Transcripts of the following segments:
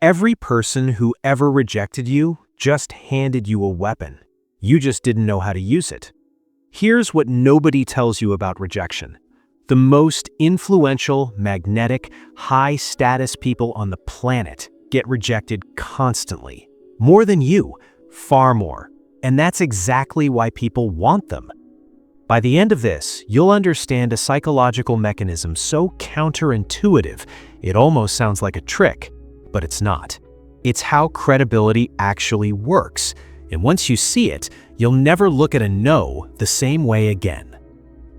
Every person who ever rejected you just handed you a weapon. You just didn't know how to use it. Here's what nobody tells you about rejection. The most influential, magnetic, high-status people on the planet get rejected constantly. More than you, far more. And that's exactly why people want them. By the end of this, you'll understand a psychological mechanism so counterintuitive, it almost sounds like a trick, but it's not. It's how credibility actually works, and once you see it, you'll never look at a no the same way again.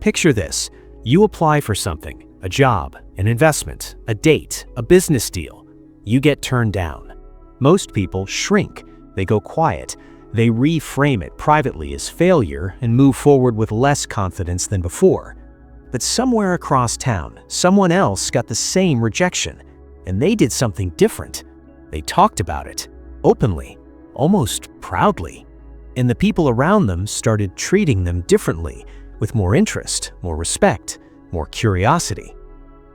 Picture this. You apply for something, a job, an investment, a date, a business deal. You get turned down. Most people shrink. They go quiet. They reframe it privately as failure and move forward with less confidence than before. But somewhere across town, someone else got the same rejection, and they did something different. They talked about it, openly, almost proudly. And the people around them started treating them differently, with more interest, more respect, more curiosity.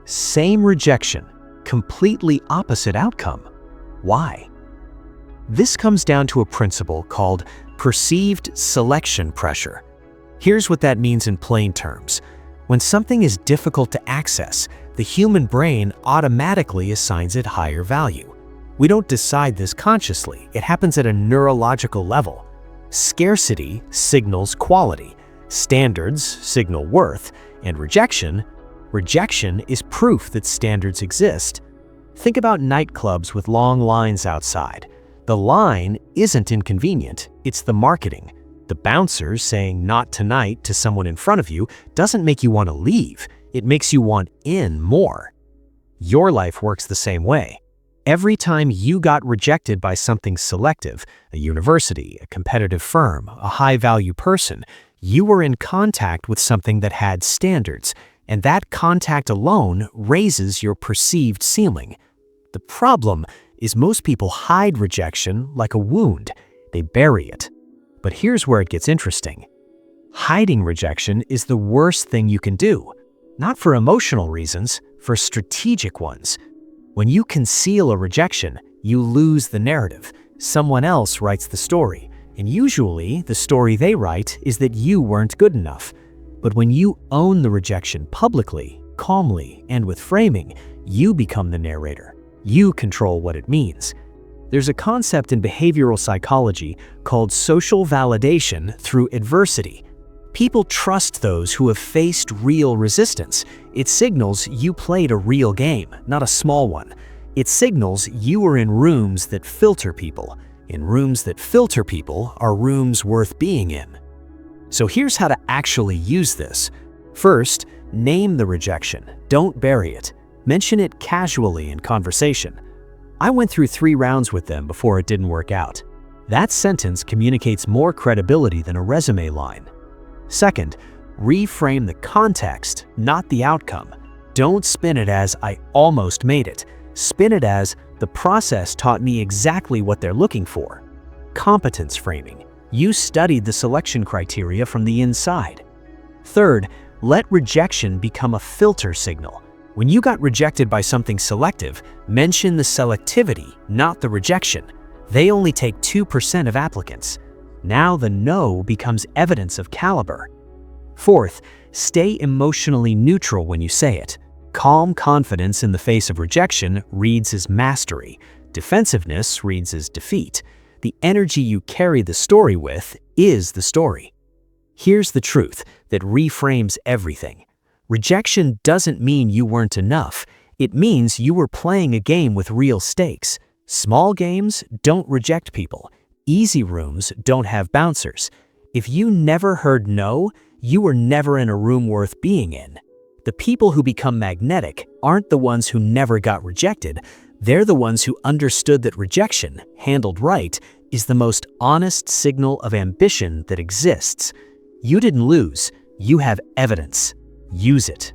Same rejection, completely opposite outcome. Why? This comes down to a principle called perceived selection pressure. Here's what that means in plain terms. When something is difficult to access, the human brain automatically assigns it higher value. We don't decide this consciously. It happens at a neurological level. Scarcity signals quality, standards signal worth, and rejection is proof that standards exist. Think about nightclubs with long lines outside. The line isn't inconvenient, it's the marketing. The bouncer saying "not tonight" to someone in front of you doesn't make you want to leave, it makes you want in more. Your life works the same way. Every time you got rejected by something selective, a university, a competitive firm, a high-value person, you were in contact with something that had standards, and that contact alone raises your perceived ceiling. The problem is most people hide rejection like a wound. They bury it. But here's where it gets interesting. Hiding rejection is the worst thing you can do. Not for emotional reasons, for strategic ones. When you conceal a rejection, you lose the narrative. Someone else writes the story, and usually the story they write is that you weren't good enough. But when you own the rejection publicly, calmly, and with framing, you become the narrator. You control what it means. There's a concept in behavioral psychology called social validation through adversity. People trust those who have faced real resistance. It signals you played a real game, not a small one. It signals you were in rooms that filter people. And rooms that filter people are rooms worth being in. So here's how to actually use this. First, name the rejection. Don't bury it. Mention it casually in conversation. I went through 3 rounds with them before it didn't work out. That sentence communicates more credibility than a resume line. Second, reframe the context, not the outcome. Don't spin it as "I almost made it." Spin it as "the process taught me exactly what they're looking for." Competence framing. You studied the selection criteria from the inside. Third, let rejection become a filter signal. When you got rejected by something selective, mention the selectivity, not the rejection. They only take 2% of applicants. Now the no becomes evidence of caliber. Fourth, stay emotionally neutral when you say it. Calm confidence in the face of rejection reads as mastery. Defensiveness reads as defeat. The energy you carry the story with is the story. Here's the truth that reframes everything. Rejection doesn't mean you weren't enough. It means you were playing a game with real stakes. Small games don't reject people. Easy rooms don't have bouncers. If you never heard no, you were never in a room worth being in. The people who become magnetic aren't the ones who never got rejected. They're the ones who understood that rejection, handled right, is the most honest signal of ambition that exists. You didn't lose. You have evidence. Use it.